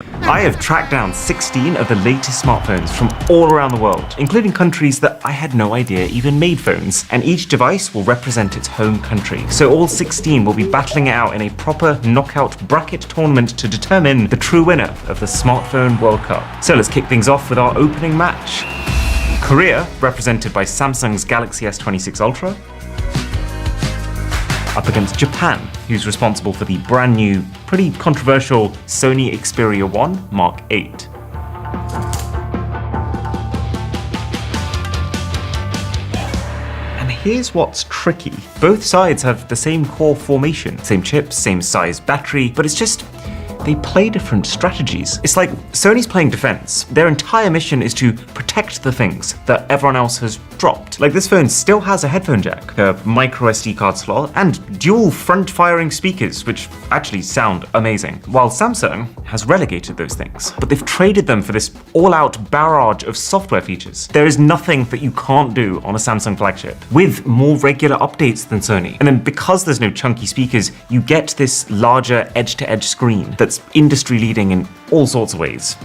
I have tracked down 16 of the latest smartphones from all around the world, including countries that I had no idea even made phones. And each device will represent its home country. So all 16 will be battling it out in a proper knockout bracket tournament to determine the true winner of the Smartphone World Cup. So let's kick things off with our opening match. Korea, represented by Samsung's Galaxy S26 Ultra, up against Japan, who's responsible for the brand new, pretty controversial Sony Xperia 1 Mark 8. And here's what's tricky. Both sides have the same core formation, same chips, same size battery, but it's just they play different strategies. It's like Sony's playing defense. Their entire mission is to protect the things that everyone else has dropped. Like, this phone still has a headphone jack, a micro SD card slot, and dual front-firing speakers, which actually sound amazing. While Samsung has relegated those things, but they've traded them for this all-out barrage of software features. There is nothing that you can't do on a Samsung flagship, with more regular updates than Sony. And then because there's no chunky speakers, you get this larger edge-to-edge screen that's industry-leading in all sorts of ways,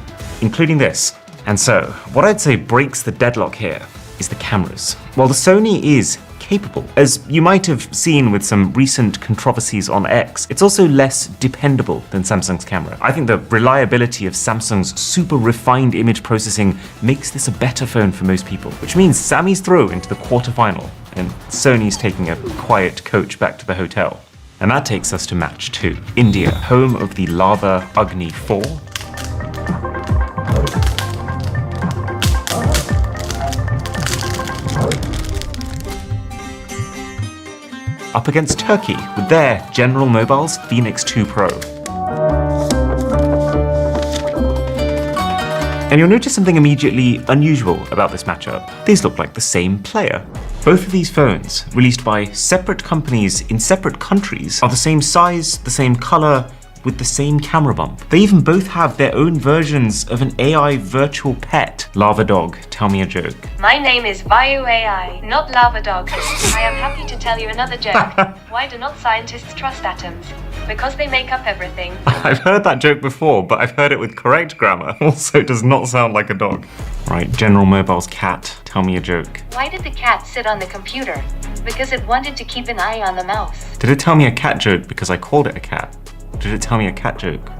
including this. And so, what I'd say breaks the deadlock here is the cameras. While the Sony is capable, as you might have seen with some recent controversies on X, it's also less dependable than Samsung's camera. I think the reliability of Samsung's super refined image processing makes this a better phone for most people, which means Sammy's through into the quarterfinal, and Sony's taking a quiet coach back to the hotel. And that takes us to match 2. India, home of the Lava Agni 4. Up against Turkey with their General Mobile's Phoenix 2 Pro. And you'll notice something immediately unusual about this matchup. These look like the same player. Both of these phones, released by separate companies in separate countries, are the same size, the same color, with the same camera bump. They even both have their own versions of an AI virtual pet. Lava Dog, tell me a joke. My name is Vayu AI, not Lava Dog. I am happy to tell you another joke. Why do not scientists trust atoms? Because they make up everything. I've heard that joke before, but I've heard it with correct grammar. Also, it does not sound like a dog. Right, General Mobile's cat, tell me a joke. Why did the cat sit on the computer? Because it wanted to keep an eye on the mouse. Did it tell me a cat joke because I called it a cat? Did it tell me a cat joke?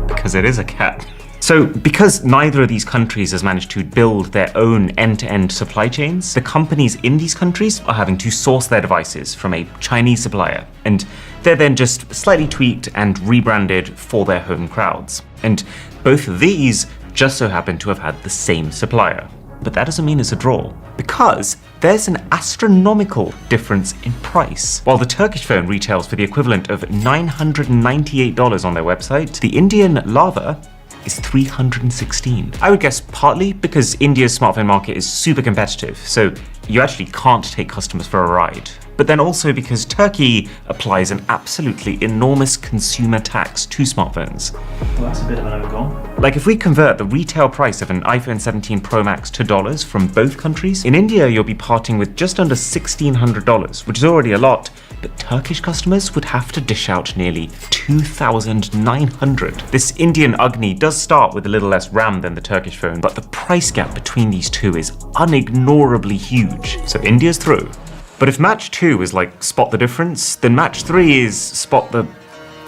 Because it is a cat. So, because neither of these countries has managed to build their own end-to-end supply chains, the companies in these countries are having to source their devices from a Chinese supplier, and they're then just slightly tweaked and rebranded for their home crowds. And both of these just so happen to have had the same supplier. But that doesn't mean it's a draw, because there's an astronomical difference in price. While the Turkish phone retails for the equivalent of $998 on their website, the Indian Lava is $316. I would guess partly because India's smartphone market is super competitive, so you actually can't take customers for a ride. But then also because Turkey applies an absolutely enormous consumer tax to smartphones. Well, that's a bit of an overgone. Like, if we convert the retail price of an iPhone 17 Pro Max to dollars from both countries, in India you'll be parting with just under $1,600, which is already a lot, but Turkish customers would have to dish out nearly $2,900. This Indian Agni does start with a little less RAM than the Turkish phone, but the price gap between these two is unignorably huge, so India's through. But if match 2 is like spot the difference, then match 3 is spot the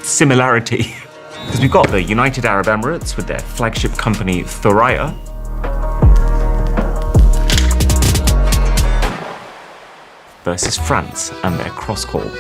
similarity. Because we've got the United Arab Emirates with their flagship company Thuraya, versus France and their Crosscall.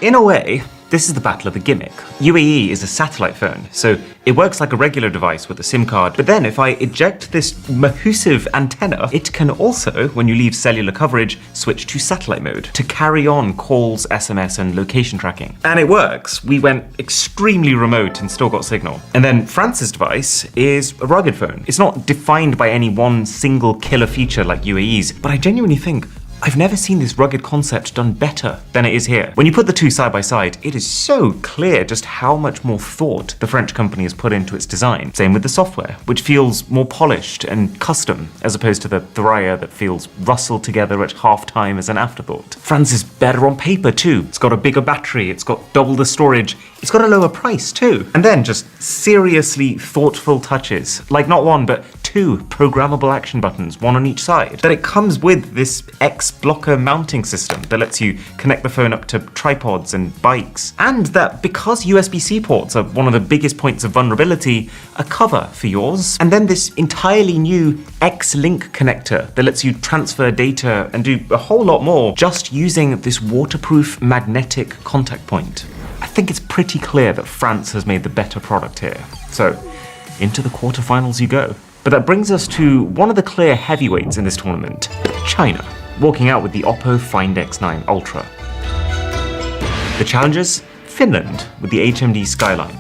In a way, this is the battle of the gimmick. UAE is a satellite phone, so it works like a regular device with a SIM card. But then if I eject this massive antenna, it can also, when you leave cellular coverage, switch to satellite mode to carry on calls, SMS, and location tracking. And it works. We went extremely remote and still got signal. And then France's device is a rugged phone. It's not defined by any one single killer feature like UAE's, but I genuinely think I've never seen this rugged concept done better than it is here. When you put the two side by side, it is so clear just how much more thought the French company has put into its design. Same with the software, which feels more polished and custom, as opposed to the Thuraya that feels rustled together at half time as an afterthought. France is better on paper too. It's got a bigger battery, it's got double the storage, it's got a lower price too. And then just seriously thoughtful touches, like not one but two programmable action buttons, one on each side. That it comes with this X-blocker mounting system that lets you connect the phone up to tripods and bikes. And that because USB-C ports are one of the biggest points of vulnerability, a cover for yours. And then this entirely new X-Link connector that lets you transfer data and do a whole lot more just using this waterproof magnetic contact point. I think it's pretty clear that France has made the better product here. So, into the quarterfinals you go. But that brings us to one of the clear heavyweights in this tournament, China, walking out with the Oppo Find X9 Ultra. The challengers, Finland, with the HMD Skyline.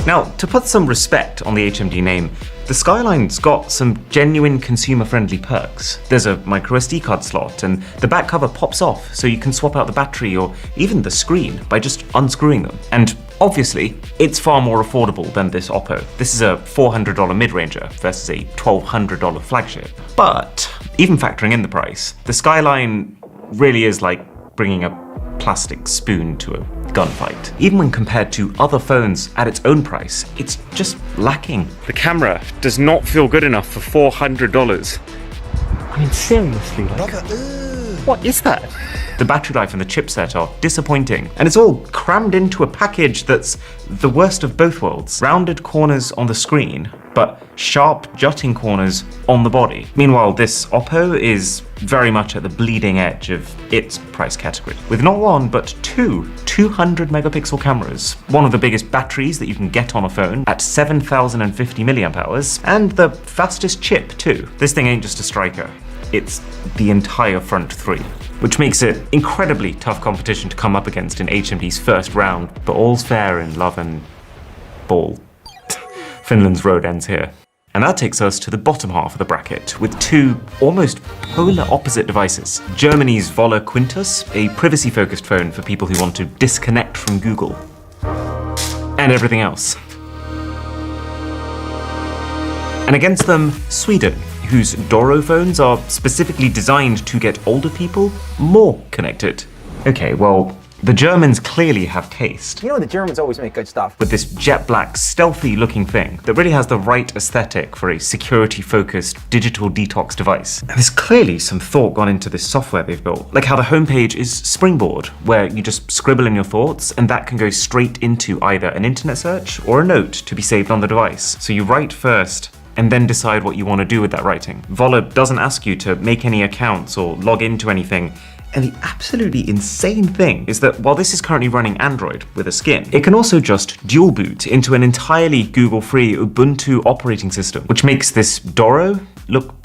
Now, to put some respect on the HMD name, the Skyline's got some genuine consumer-friendly perks. There's a microSD card slot, and the back cover pops off so you can swap out the battery or even the screen by just unscrewing them. And obviously, it's far more affordable than this Oppo. This is a $400 mid-ranger versus a $1,200 flagship. But even factoring in the price, the Skyline really is like bringing a plastic spoon to a gunfight. Even when compared to other phones at its own price, it's just lacking. The camera does not feel good enough for $400. I mean, seriously, like, what is that? The battery life and the chipset are disappointing, and it's all crammed into a package that's the worst of both worlds. Rounded corners on the screen, but sharp jutting corners on the body. Meanwhile, this Oppo is very much at the bleeding edge of its price category, with not one, but two 200 megapixel cameras, one of the biggest batteries that you can get on a phone at 7,050 milliamp hours, and the fastest chip too. This thing ain't just a striker, it's the entire front three, which makes it incredibly tough competition to come up against in HMD's first round, but all's fair in love and ball. Finland's road ends here. And that takes us to the bottom half of the bracket, with two almost polar opposite devices. Germany's Voller Quintus, a privacy-focused phone for people who want to disconnect from Google. And everything else. And against them, Sweden, whose Doro phones are specifically designed to get older people more connected. Okay, well, the Germans clearly have taste. You know the Germans always make good stuff. With this jet black, stealthy looking thing that really has the right aesthetic for a security-focused digital detox device. And there's clearly some thought gone into this software they've built, like how the homepage is Springboard, where you just scribble in your thoughts and that can go straight into either an internet search or a note to be saved on the device. So you write first, and then decide what you want to do with that writing. Voller doesn't ask you to make any accounts or log into anything. And the absolutely insane thing is that while this is currently running Android with a skin, it can also just dual boot into an entirely Google-free Ubuntu operating system, which makes this Doro look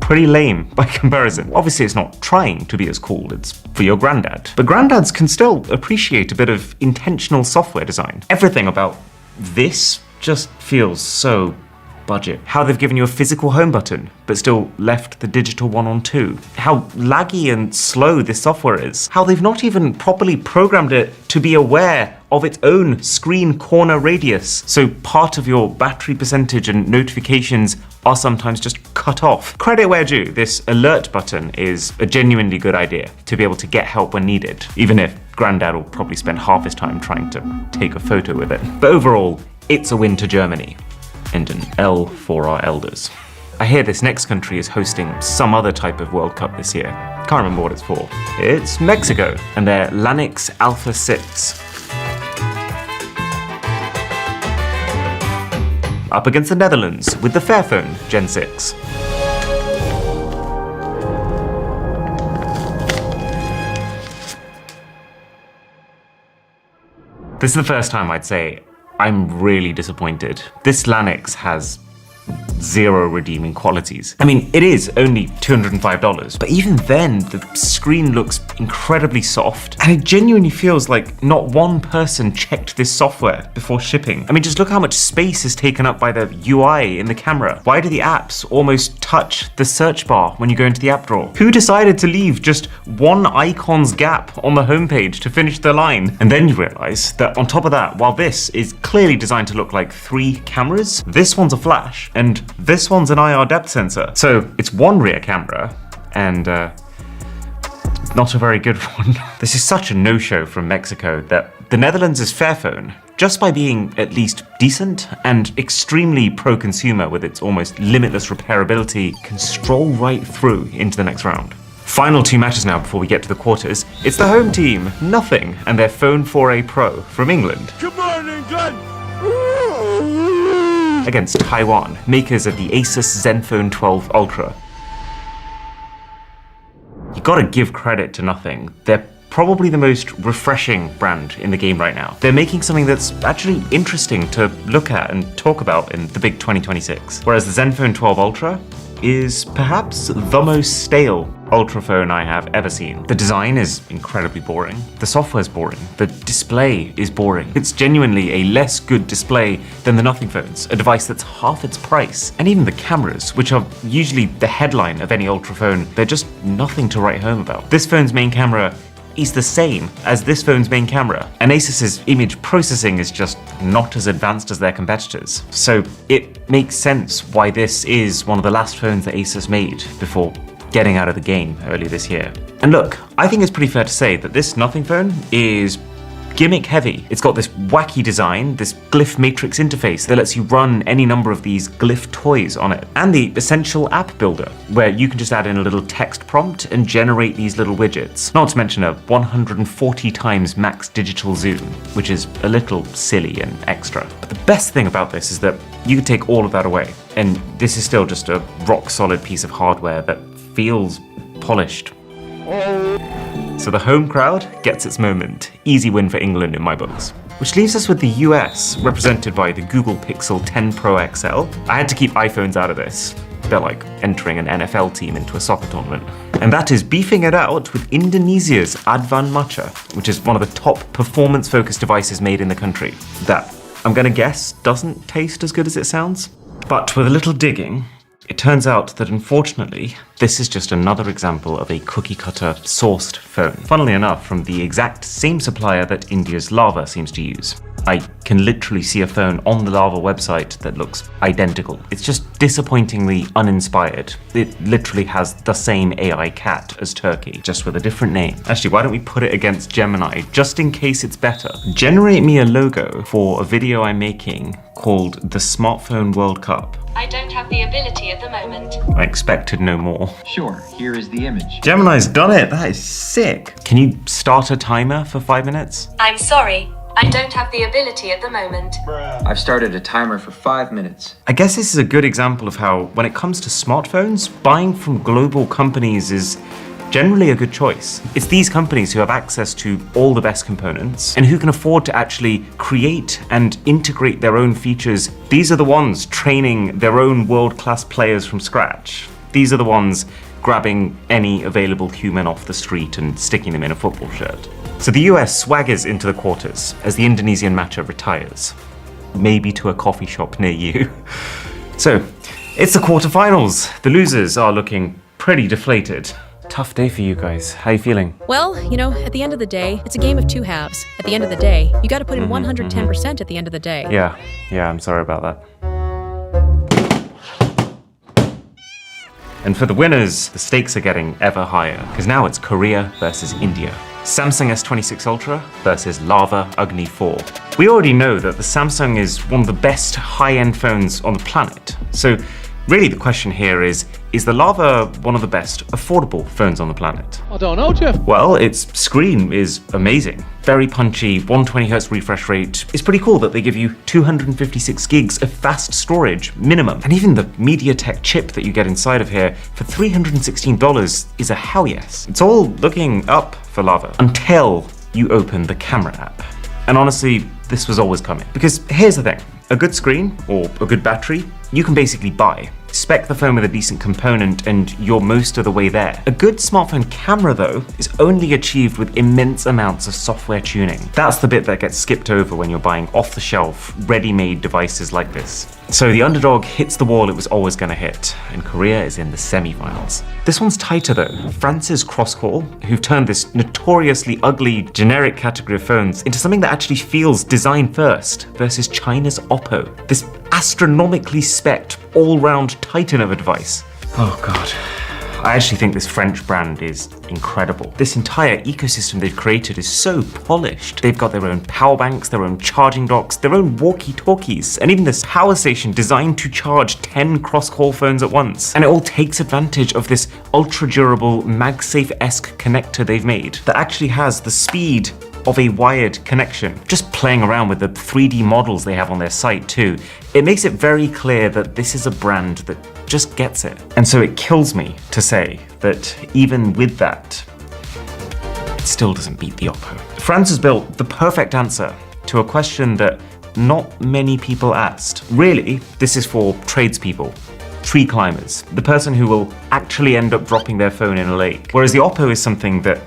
pretty lame by comparison. Obviously, it's not trying to be as cool, it's for your granddad. But granddads can still appreciate a bit of intentional software design. Everything about this just feels so budget. How they've given you a physical home button, but still left the digital one on too. How laggy and slow this software is. How they've not even properly programmed it to be aware of its own screen corner radius. So part of your battery percentage and notifications are sometimes just cut off. Credit where due, this alert button is a genuinely good idea to be able to get help when needed, even if Granddad will probably spend half his time trying to take a photo with it. But overall, it's a win to Germany. And an L for our elders. I hear this next country is hosting some other type of World Cup this year. Can't remember what it's for. It's Mexico and their Lanix Alpha 6. Up against the Netherlands with the Fairphone Gen 6. This is the first time I'd say I'm really disappointed. This Lanix has zero redeeming qualities. I mean, it is only $205, but even then, the screen looks incredibly soft, and it genuinely feels like not one person checked this software before shipping. I mean, just look how much space is taken up by the UI in the camera. Why do the apps almost touch the search bar when you go into the app drawer? Who decided to leave just one icon's gap on the homepage to finish the line? And then you realize that on top of that, while this is clearly designed to look like 3 cameras, this one's a flash and this one's an IR depth sensor. So it's one rear camera and not a very good one. This is such a no-show from Mexico that the Netherlands' Fairphone, just by being at least decent and extremely pro-consumer with its almost limitless repairability, can stroll right through into the next round. Final 2 matches now before we get to the quarters. It's the home team, Nothing, and their Phone 4a Pro from England. Come on, England! Against Taiwan, makers of the Asus Zenfone 12 Ultra. You gotta give credit to Nothing. They're probably the most refreshing brand in the game right now. They're making something that's actually interesting to look at and talk about in the big 2026. Whereas the Zenfone 12 Ultra is perhaps the most stale Ultra phone I have ever seen. The design is incredibly boring. The software's boring. The display is boring. It's genuinely a less good display than the Nothing phones, a device that's half its price. And even the cameras, which are usually the headline of any Ultra phone, they're just nothing to write home about. This phone's main camera is the same as this phone's main camera, and Asus's image processing is just not as advanced as their competitors. So it makes sense why this is one of the last phones that Asus made before getting out of the game earlier this year. And look, I think it's pretty fair to say that this Nothing phone is gimmick heavy. It's got this wacky design, this glyph matrix interface that lets you run any number of these glyph toys on it, and the essential app builder, where you can just add in a little text prompt and generate these little widgets. Not to mention a 140 times max digital zoom, which is a little silly and extra. But the best thing about this is that you could take all of that away, and this is still just a rock solid piece of hardware that feels polished. So the home crowd gets its moment. Easy win for England in my books. Which leaves us with the US, represented by the Google Pixel 10 Pro XL. I had to keep iPhones out of this. They're like entering an NFL team into a soccer tournament. And that is beefing it out with Indonesia's Advan Matcha, which is one of the top performance-focused devices made in the country. That, I'm gonna guess, doesn't taste as good as it sounds. But with a little digging, it turns out that unfortunately, this is just another example of a cookie-cutter sourced phone. Funnily enough, from the exact same supplier that India's Lava seems to use. I can literally see a phone on the Lava website that looks identical. It's just disappointingly uninspired. It literally has the same AI cat as Turkey, just with a different name. Actually, why don't we put it against Gemini, just in case it's better? Generate me a logo for a video I'm making called the Smartphone World Cup. I don't have the ability at the moment. I expected no more. Sure, here is the image. Gemini's done it, that is sick. Can you start a timer for 5 minutes? I'm sorry, I don't have the ability at the moment. I've started a timer for 5 minutes. I guess this is a good example of how, when it comes to smartphones, buying from global companies is generally a good choice. It's these companies who have access to all the best components and who can afford to actually create and integrate their own features. These are the ones training their own world-class players from scratch. These are the ones grabbing any available human off the street and sticking them in a football shirt. So the US swaggers into the quarters as the Indonesian Matcha retires. Maybe to a coffee shop near you. So, it's the quarterfinals. The losers are looking pretty deflated. Tough day for you guys. How you feeling? Well, you know, at the end of the day, it's a game of two halves. At the end of the day, you gotta put in 110% at the end of the day. Yeah, I'm sorry about that. And for the winners, the stakes are getting ever higher, because now it's Korea versus India. Samsung S26 Ultra versus Lava Agni 4. We already know that the Samsung is one of the best high-end phones on the planet. So really the question here is the Lava one of the best affordable phones on the planet? I don't know, Jeff. Well, its screen is amazing. Very punchy, 120Hz refresh rate. It's pretty cool that they give you 256 gigs of fast storage minimum. And even the MediaTek chip that you get inside of here for $316 is a hell yes. It's all looking up for Lava until you open the camera app. And honestly, this was always coming. Because here's the thing, a good screen or a good battery, you can basically buy. spec the phone with a decent component and you're most of the way there. A good smartphone camera though is only achieved with immense amounts of software tuning. That's the bit that gets skipped over when you're buying off-the-shelf, ready-made devices like this. So the underdog hits the wall it was always going to hit, and Korea is in the semi-finals. This one's tighter though. France's Crosscall, who've turned this notoriously ugly, generic category of phones into something that actually feels design first, versus China's Oppo, this astronomically spec'd, all-round titan of a device. Oh god. I actually think this French brand is incredible. This entire ecosystem they've created is so polished. They've got their own power banks, their own charging docks, their own walkie-talkies, and even this power station designed to charge 10 cross-call phones at once. And it all takes advantage of this ultra-durable, MagSafe-esque connector they've made that actually has the speed of a wired connection. Just playing around with the 3D models they have on their site too, it makes it very clear that this is a brand that just gets it. And so it kills me to say that even with that, it still doesn't beat the Oppo. France has built the perfect answer to a question that not many people asked. Really, this is for tradespeople, tree climbers, the person who will actually end up dropping their phone in a lake. Whereas the Oppo is something that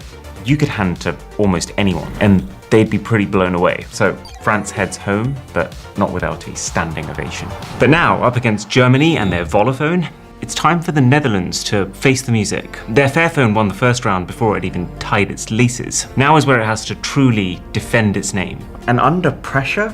you could hand to almost anyone and they'd be pretty blown away. So France heads home, but not without a standing ovation. But now, up against Germany and their Voluphone, it's time for the Netherlands to face the music. Their Fairphone won the first round before it even tied its laces. Now is where it has to truly defend its name. And under pressure,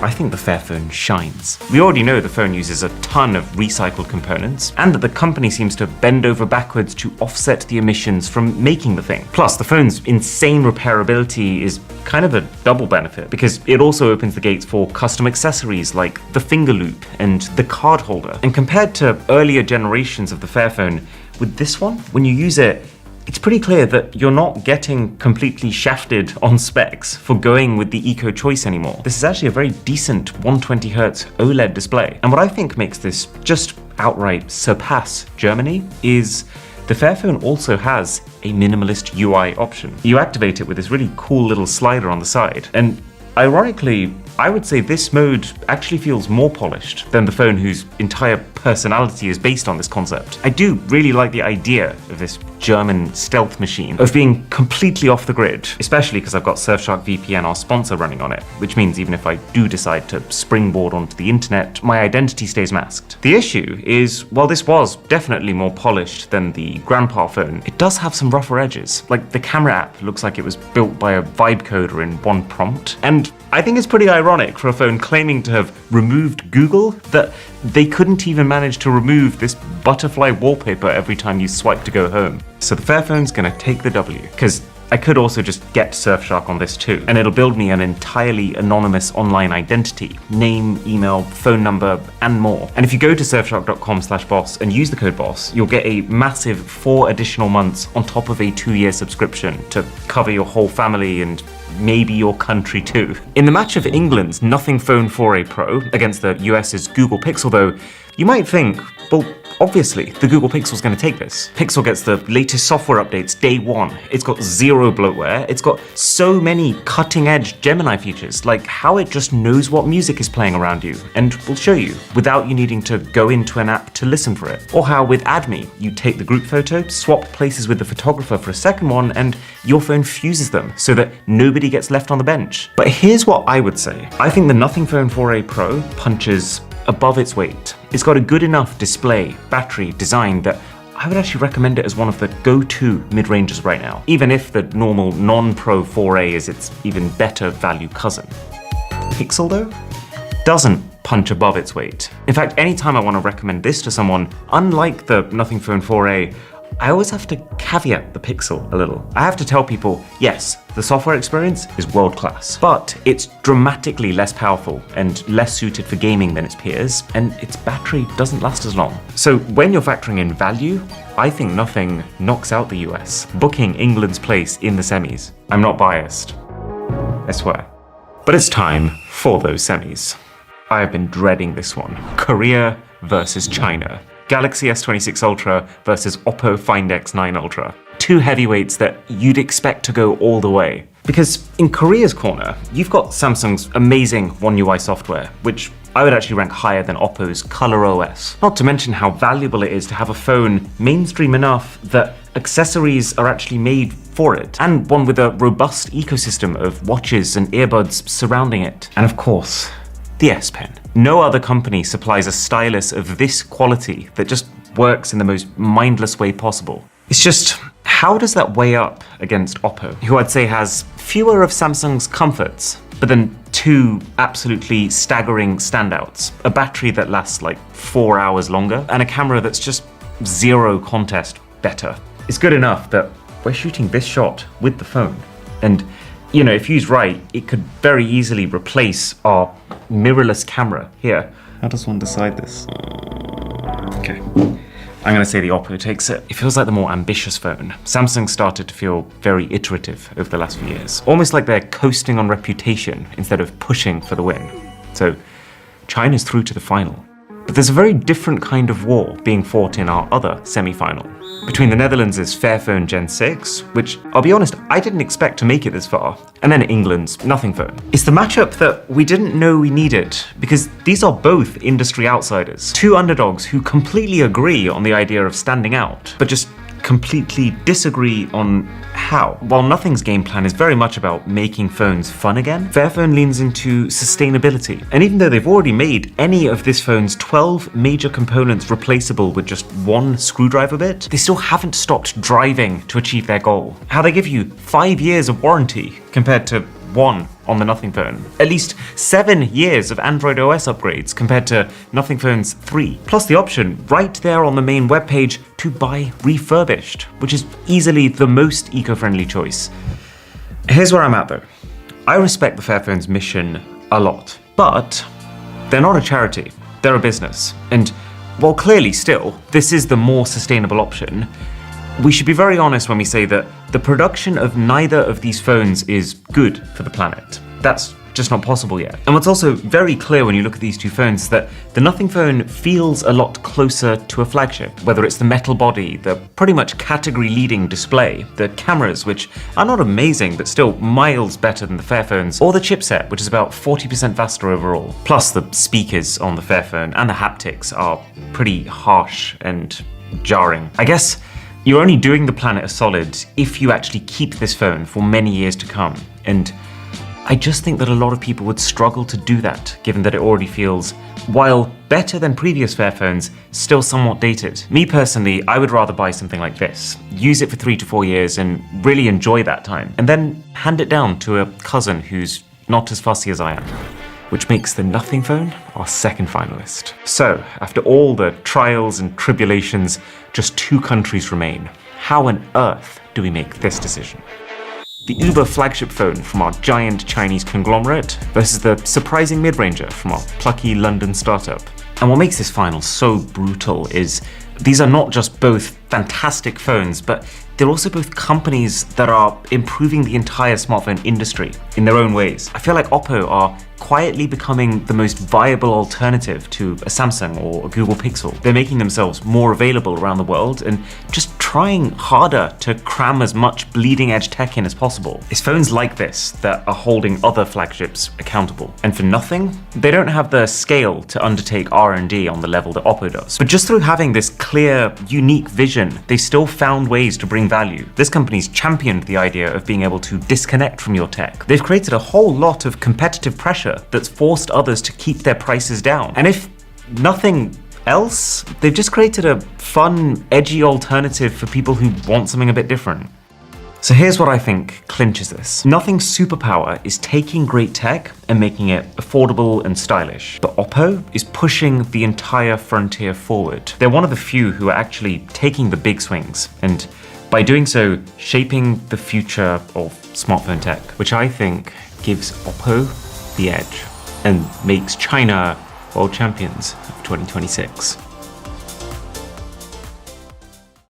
I think the Fairphone shines. We already know the phone uses a ton of recycled components, and that the company seems to bend over backwards to offset the emissions from making the thing. Plus, the phone's insane repairability is kind of a double benefit, because it also opens the gates for custom accessories like the finger loop and the card holder. And compared to earlier generations of the Fairphone, with this one, when you use it, it's pretty clear that you're not getting completely shafted on specs for going with the Eco Choice anymore. This is actually a very decent 120Hz OLED display. And what I think makes this just outright surpass Germany is the Fairphone also has a minimalist UI option. You activate it with this really cool little slider on the side. And ironically, I would say this mode actually feels more polished than the phone whose entire personality is based on this concept. I do really like the idea of this German stealth machine, of being completely off the grid, especially because I've got Surfshark VPN, our sponsor, running on it, which means even if I do decide to springboard onto the internet, my identity stays masked. The issue is, while this was definitely more polished than the grandpa phone, it does have some rougher edges. Like, the camera app looks like it was built by a vibe coder in one prompt, and I think it's pretty ironic for a phone claiming to have removed Google that they couldn't even manage to remove this butterfly wallpaper every time you swipe to go home. So the Fairphone's gonna take the W, because I could also just get Surfshark on this too, and it'll build me an entirely anonymous online identity, name, email, phone number, and more. And if you go to surfshark.com/boss and use the code BOSS, you'll get a massive 4 additional months on top of a 2-year subscription to cover your whole family and maybe your country too. In the match of England's Nothing Phone 4a Pro against the US's Google Pixel though, you might think, well, obviously, the Google Pixel's going to take this. Pixel gets the latest software updates day one. It's got 0 bloatware. It's got so many cutting-edge Gemini features, like how it just knows what music is playing around you and will show you without you needing to go into an app to listen for it. Or how with AdMe, you take the group photo, swap places with the photographer for a second one, and your phone fuses them so that nobody gets left on the bench. But here's what I would say. I think the Nothing Phone 4a Pro punches above its weight. It's got a good enough display, battery, design that I would actually recommend it as one of the go-to mid-rangers right now, even if the normal non-Pro 4a is its even better value cousin. Pixel though, doesn't punch above its weight. In fact, anytime I want to recommend this to someone, unlike the Nothing Phone 4a, I always have to caveat the Pixel a little. I have to tell people, yes, the software experience is world-class, but it's dramatically less powerful and less suited for gaming than its peers, and its battery doesn't last as long. So when you're factoring in value, I think Nothing knocks out the US, booking England's place in the semis. I'm not biased, I swear. But it's time for those semis. I have been dreading this one. Korea versus China. Galaxy S26 Ultra versus Oppo Find X9 Ultra. 2 heavyweights that you'd expect to go all the way. Because in Korea's corner, you've got Samsung's amazing One UI software, which I would actually rank higher than Oppo's ColorOS. Not to mention how valuable it is to have a phone mainstream enough that accessories are actually made for it, and one with a robust ecosystem of watches and earbuds surrounding it. And of course, the S Pen. No other company supplies a stylus of this quality that just works in the most mindless way possible. It's just, how does that weigh up against Oppo, who I'd say has fewer of Samsung's comforts, but then two absolutely staggering standouts: a battery that lasts like 4 hours longer, and a camera that's just zero contest better. It's good enough that we're shooting this shot with the phone. And, you know, if used right, it could very easily replace our mirrorless camera here. How does one decide this? Okay. I'm gonna say the Oppo takes it. It feels like the more ambitious phone. Samsung started to feel very iterative over the last few years. Almost like they're coasting on reputation instead of pushing for the win. So, China's through to the final. But there's a very different kind of war being fought in our other semi-final. Between the Netherlands' Fairphone Gen 6, which, I'll be honest, I didn't expect to make it this far, and then England's Nothing Phone. It's the matchup that we didn't know we needed, because these are both industry outsiders. Two underdogs who completely agree on the idea of standing out, but just completely disagree on how. While Nothing's game plan is very much about making phones fun again, Fairphone leans into sustainability. And even though they've already made any of this phone's 12 major components replaceable with just one screwdriver bit, they still haven't stopped driving to achieve their goal. How they give you 5 years of warranty compared to 1 on the Nothing Phone. At least 7 years of Android OS upgrades compared to Nothing Phone's 3. Plus the option right there on the main webpage to buy refurbished, which is easily the most eco-friendly choice. Here's where I'm at though. I respect the Fairphone's mission a lot, but they're not a charity, they're a business. And while clearly still, this is the more sustainable option, we should be very honest when we say that the production of neither of these phones is good for the planet. That's just not possible yet. And what's also very clear when you look at these two phones is that the Nothing Phone feels a lot closer to a flagship, whether it's the metal body, the pretty much category-leading display, the cameras, which are not amazing but still miles better than the Fairphones, or the chipset, which is about 40% faster overall. Plus the speakers on the Fairphone and the haptics are pretty harsh and jarring. I guess you're only doing the planet a solid if you actually keep this phone for many years to come. And I just think that a lot of people would struggle to do that, given that it already feels, while better than previous Fairphones, still somewhat dated. Me personally, I would rather buy something like this, use it for 3 to 4 years and really enjoy that time, and then hand it down to a cousin who's not as fussy as I am. Which makes the Nothing Phone our second finalist. So, after all the trials and tribulations, just 2 countries remain. How on earth do we make this decision? The Uber flagship phone from our giant Chinese conglomerate versus the surprising mid-ranger from our plucky London startup. And what makes this final so brutal is these are not just both fantastic phones, but they're also both companies that are improving the entire smartphone industry in their own ways. I feel like Oppo are quietly becoming the most viable alternative to a Samsung or a Google Pixel. They're making themselves more available around the world and just trying harder to cram as much bleeding edge tech in as possible. It's phones like this that are holding other flagships accountable. And for nothing, they don't have the scale to undertake R&D on the level that Oppo does. But just through having this clear, unique vision, they've still found ways to bring value. This company's championed the idea of being able to disconnect from your tech. They've created a whole lot of competitive pressure that's forced others to keep their prices down. And if nothing else, they've just created a fun, edgy alternative for people who want something a bit different. So here's what I think clinches this. Nothing's superpower is taking great tech and making it affordable and stylish. But Oppo is pushing the entire frontier forward. They're one of the few who are actually taking the big swings, and by doing so, shaping the future of smartphone tech, which I think gives Oppo the edge and makes China world champions of 2026.